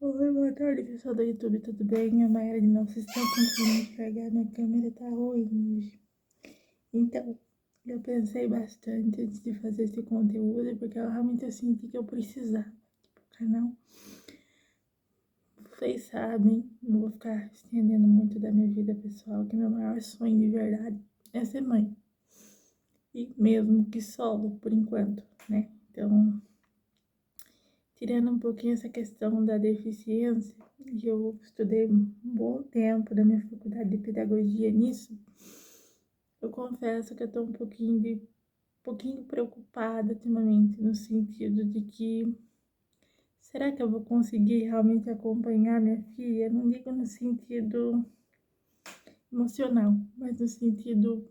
Oi, boa tarde, pessoal do YouTube, tudo bem? A Mayara de novo, vocês estão conseguindo enxergar? Minha câmera tá ruim hoje. Então, eu pensei bastante antes de fazer esse conteúdo, porque eu realmente senti que eu precisava aqui pro canal. Vocês sabem, não vou ficar estendendo muito da minha vida pessoal, que meu maior sonho de verdade é ser mãe. E mesmo que solo, por enquanto, né? Então, tirando um pouquinho essa questão da deficiência, e eu estudei um bom tempo da minha faculdade de pedagogia nisso, eu confesso que eu tô um pouquinho preocupada ultimamente, no sentido de que será que eu vou conseguir realmente acompanhar minha filha? Não digo no sentido emocional, mas no sentido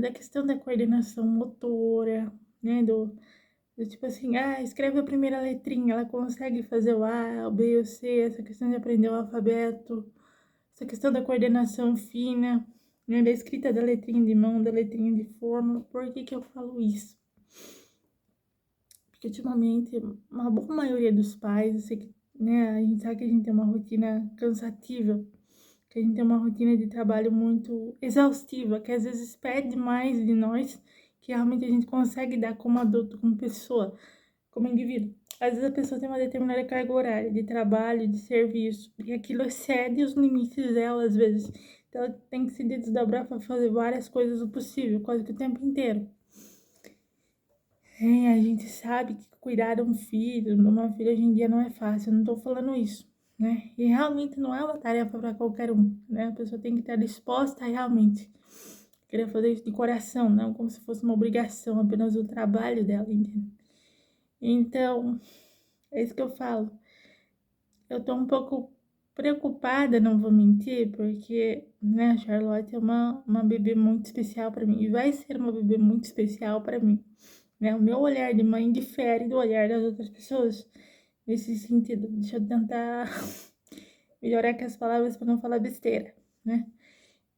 da questão da coordenação motora, né? Do tipo assim, escreve a primeira letrinha, ela consegue fazer o A, o B, o C, essa questão de aprender o alfabeto, essa questão da coordenação fina, né, da escrita da letrinha de mão, da letrinha de forma. Por que que eu falo isso? Porque ultimamente, uma boa maioria dos pais, eu sei que, né, a gente sabe que a gente tem uma rotina cansativa, que a gente tem uma rotina de trabalho muito exaustiva, que às vezes pede mais de nós, que realmente a gente consegue dar como adulto, como pessoa, como indivíduo. Às vezes a pessoa tem uma determinada carga horária de trabalho, de serviço, e aquilo excede os limites dela às vezes. Então ela tem que se desdobrar para fazer várias coisas o possível, quase que o tempo inteiro. A gente sabe que cuidar de um filho, de uma filha hoje em dia não é fácil, eu não tô falando isso, né? E realmente não é uma tarefa para qualquer um, né? A pessoa tem que estar disposta a realmente querer fazer isso de coração, não como se fosse uma obrigação, apenas o trabalho dela, entende? Então, é isso que eu falo. Eu tô um pouco preocupada, não vou mentir, porque, né, a Charlotte é uma bebê muito especial para mim, e vai ser uma bebê muito especial para mim, né? O meu olhar de mãe difere do olhar das outras pessoas nesse sentido. Deixa eu tentar melhorar aqui as palavras para não falar besteira, né?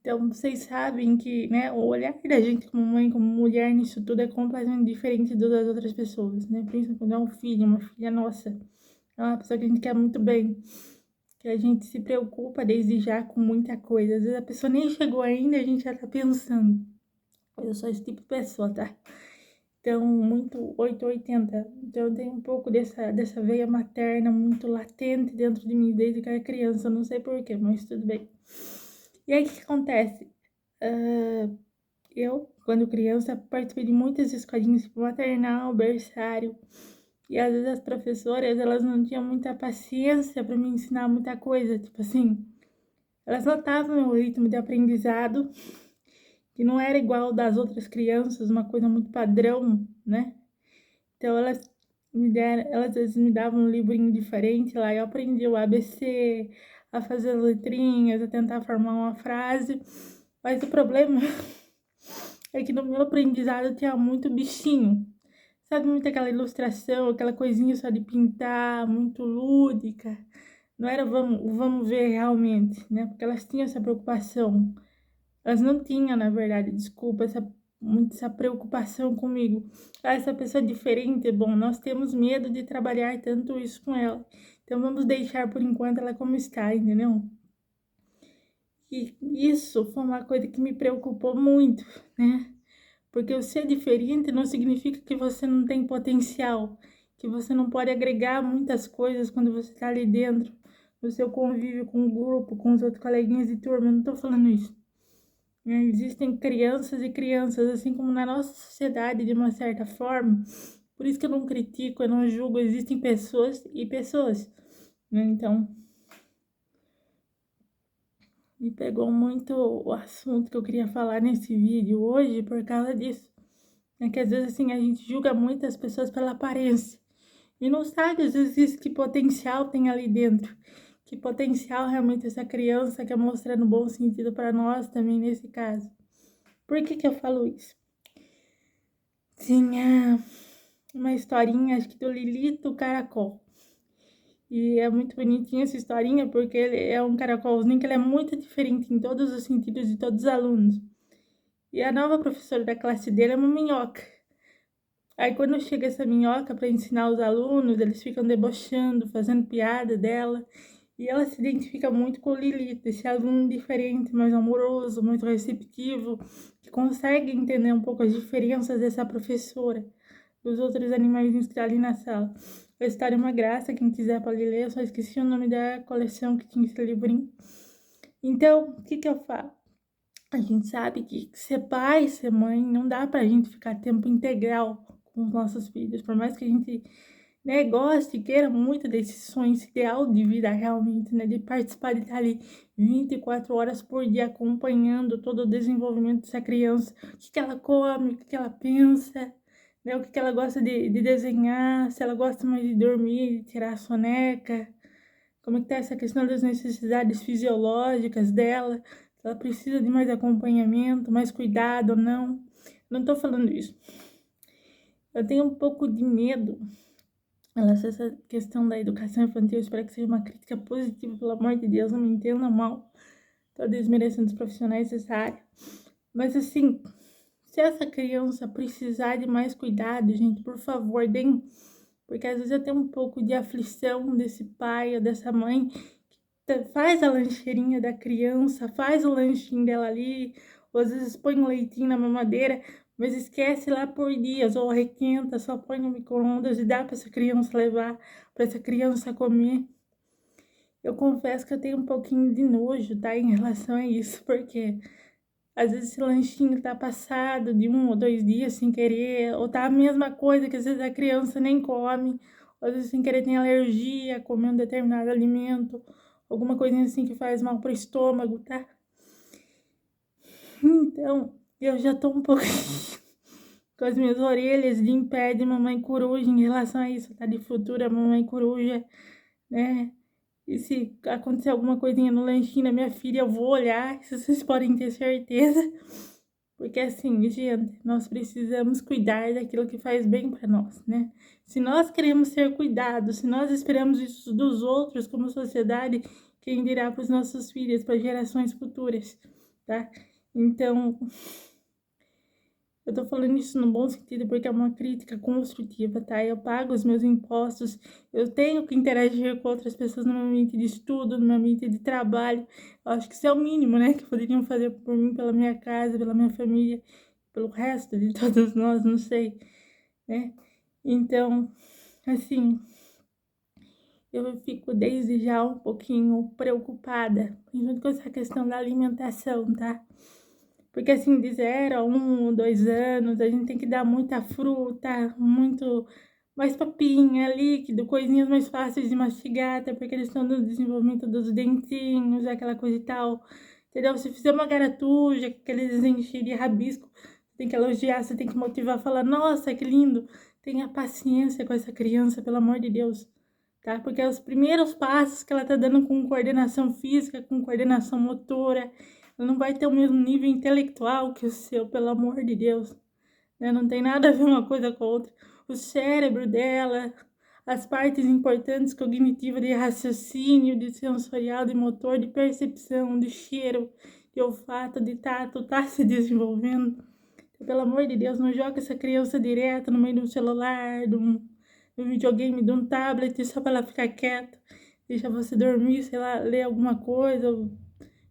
Então, vocês sabem que, né, o olhar da gente como mãe, como mulher nisso tudo é completamente diferente do das outras pessoas, né? Principalmente quando é um filho, uma filha nossa. É uma pessoa que a gente quer muito bem, que a gente se preocupa desde já com muita coisa. Às vezes a pessoa nem chegou ainda e a gente já tá pensando. Eu sou esse tipo de pessoa, tá? Então, muito 880. Então, eu tenho um pouco dessa veia materna muito latente dentro de mim desde que eu era criança. Eu não sei porquê, mas tudo bem. E aí, o que acontece? Eu, quando criança, participei de muitas escolinhas, tipo maternal, berçário. E às vezes as professoras, elas não tinham muita paciência para me ensinar muita coisa. Tipo assim, elas notavam meu ritmo de aprendizado, que não era igual ao das outras crianças, uma coisa muito padrão, né? Então elas às vezes me davam um livrinho diferente lá, eu aprendi o ABC, a fazer as letrinhas, a tentar formar uma frase. Mas o problema é que no meu aprendizado tinha muito bichinho. Sabe, muito aquela ilustração, aquela coisinha só de pintar, muito lúdica. Não era vamos ver realmente, né? Porque elas tinham essa preocupação. Elas não tinham, na verdade, desculpa, essa preocupação comigo. Essa pessoa é diferente, bom, nós temos medo de trabalhar tanto isso com ela. Então vamos deixar por enquanto ela como está, entendeu? E isso foi uma coisa que me preocupou muito, né? Porque o ser diferente não significa que você não tem potencial, que você não pode agregar muitas coisas quando você está ali dentro, no seu convívio com o grupo, com os outros coleguinhas de turma. Eu não estou falando isso. Existem crianças e crianças, assim como na nossa sociedade, de uma certa forma. Por isso que eu não critico, eu não julgo. Existem pessoas e pessoas, né? Então, me pegou muito o assunto que eu queria falar nesse vídeo hoje por causa disso. É que às vezes assim a gente julga muitas pessoas pela aparência e não sabe às vezes que potencial tem ali dentro, que potencial realmente essa criança quer mostrar no bom sentido para nós também nesse caso. Por que que eu falo isso? Tinha uma historinha, acho que do Lilito Caracol. E é muito bonitinha essa historinha porque ele é um caracolzinho que ele é muito diferente em todos os sentidos de todos os alunos. E a nova professora da classe dele é uma minhoca. Aí quando chega essa minhoca para ensinar os alunos, eles ficam debochando, fazendo piada dela. E ela se identifica muito com o Lilith, esse aluno diferente, mais amoroso, muito receptivo, que consegue entender um pouco as diferenças dessa professora, dos outros animaizinhos que estão ali na sala. A história é uma graça, quem quiser pode ler, eu só esqueci o nome da coleção que tinha esse livrinho. Então, o que eu falo? A gente sabe que ser pai, ser mãe, não dá pra gente ficar tempo integral com os nossos filhos, por mais que a gente, né, goste e queira muito desse sonho, esse ideal de vida realmente, né, de participar, de estar ali 24 horas por dia acompanhando todo o desenvolvimento dessa criança, o que ela come, o que ela pensa, né, o que ela gosta de desenhar, se ela gosta mais de dormir, de tirar a soneca, como é que tá essa questão das necessidades fisiológicas dela, se ela precisa de mais acompanhamento, mais cuidado ou não. Não tô falando isso. Eu tenho um pouco de medo em relação a essa questão da educação infantil. Eu espero que seja uma crítica positiva, pelo amor de Deus, não me entenda mal. Tô desmerecendo os profissionais dessa área. Mas assim, se essa criança precisar de mais cuidado, gente, por favor, deem. Porque às vezes eu tenho um pouco de aflição desse pai ou dessa mãe que faz a lancheirinha da criança, faz o lanchinho dela ali, ou às vezes põe um leitinho na mamadeira, mas esquece lá por dias, ou requenta, só põe no micro-ondas e dá para essa criança levar, para essa criança comer. Eu confesso que eu tenho um pouquinho de nojo, tá, em relação a isso, porque às vezes esse lanchinho tá passado de 1 ou 2 dias sem querer, ou tá a mesma coisa que às vezes a criança nem come, ou às vezes sem querer tem alergia, comer um determinado alimento, alguma coisinha assim que faz mal pro estômago, tá? Então, eu já tô um pouco com as minhas orelhas de em pé de mamãe coruja em relação a isso, tá? De futura mamãe coruja, né? E se acontecer alguma coisinha no lanchinho da minha filha, eu vou olhar, isso vocês podem ter certeza. Porque assim, gente, nós precisamos cuidar daquilo que faz bem para nós, né? Se nós queremos ser cuidados, se nós esperamos isso dos outros como sociedade, quem dirá para os nossos filhos, para gerações futuras, tá? Então, eu tô falando isso no bom sentido porque é uma crítica construtiva, tá? Eu pago os meus impostos, eu tenho que interagir com outras pessoas no meu ambiente de estudo, no meu ambiente de trabalho. Eu acho que isso é o mínimo, né? Que poderiam fazer por mim, pela minha casa, pela minha família, pelo resto de todos nós, não sei, né? Então, assim, eu fico desde já um pouquinho preocupada, junto com essa questão da alimentação, tá? Porque assim, de 0 a 1, 2 anos, a gente tem que dar muita fruta, muito mais papinha, líquido, coisinhas mais fáceis de mastigar, até porque eles estão no desenvolvimento dos dentinhos, aquela coisa e tal. Entendeu? Se fizer uma garatuja, aquele desenho de rabisco, você tem que elogiar, você tem que motivar, falar, nossa, que lindo. Tenha paciência com essa criança, pelo amor de Deus, tá? Porque é os primeiros passos que ela tá dando com coordenação física, com coordenação motora, ela não vai ter o mesmo nível intelectual que o seu, pelo amor de Deus, né? Não tem nada a ver uma coisa com a outra. O cérebro dela, as partes importantes cognitivas de raciocínio, de sensorial, de motor, de percepção, de cheiro, de olfato, de tato, tá se desenvolvendo. Então, pelo amor de Deus, não joga essa criança direto no meio de um celular, de um videogame, de um tablet, só para ela ficar quieta. Deixa você dormir, sei lá, ler alguma coisa,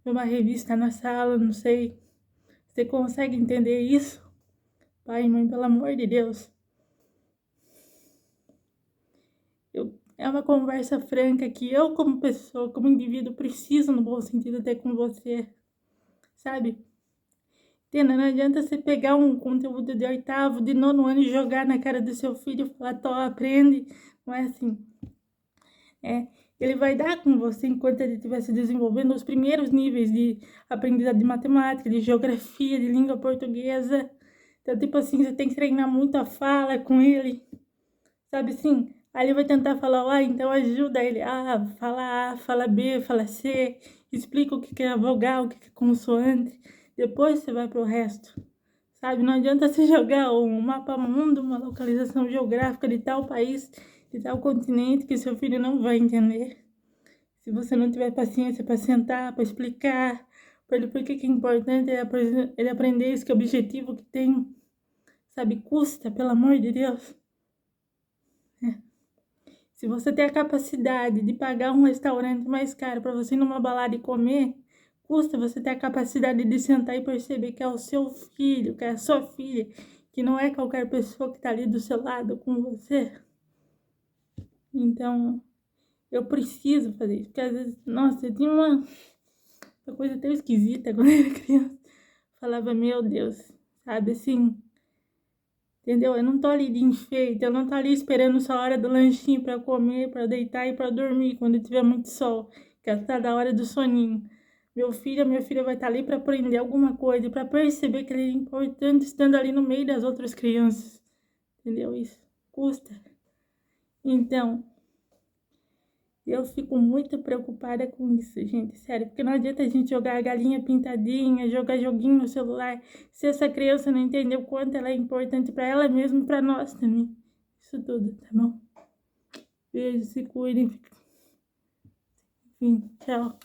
uma revista na sala, não sei. Você consegue entender isso? Pai e mãe, pelo amor de Deus. É uma conversa franca que eu, como pessoa, como indivíduo, preciso, no bom sentido, ter com você, sabe? Entenda, não adianta você pegar um conteúdo de 8º, de 9º ano e jogar na cara do seu filho e falar, tô, aprende. Não é assim. Ele vai dar com você enquanto ele estiver se desenvolvendo os primeiros níveis de aprendizado de matemática, de geografia, de língua portuguesa. Então, tipo assim, você tem que treinar muito a fala com ele, sabe assim? Aí ele vai tentar falar, então ajuda ele. Fala A, fala B, fala C, explica o que é vogal, o que é consoante. Depois você vai pro resto, sabe? Não adianta você jogar um mapa mundo, uma localização geográfica de tal país, de tal continente, que seu filho não vai entender. Se você não tiver paciência para sentar, para explicar para ele por que é importante ele aprender isso, que é o objetivo que tem, sabe? Custa, pelo amor de Deus. Se você tem a capacidade de pagar um restaurante mais caro para você ir numa balada e comer, custa você ter a capacidade de sentar e perceber que é o seu filho, que é a sua filha, que não é qualquer pessoa que tá ali do seu lado com você. Então, eu preciso fazer isso, porque às vezes, nossa, eu tinha uma coisa tão esquisita quando eu era criança. Falava, meu Deus, sabe, assim, entendeu? Eu não tô ali de enfeite, eu não tô ali esperando só a hora do lanchinho pra comer, pra deitar e pra dormir quando tiver muito sol, que tá da hora do soninho. Meu filho, minha filha vai estar ali pra aprender alguma coisa, pra perceber que ele é importante estando ali no meio das outras crianças, entendeu? Isso custa. Então, eu fico muito preocupada com isso, gente, sério, porque não adianta a gente jogar a galinha pintadinha, jogar joguinho no celular, se essa criança não entender o quanto ela é importante para ela mesma e para nós também. Isso tudo, tá bom? Beijo, se cuidem. Enfim, tchau.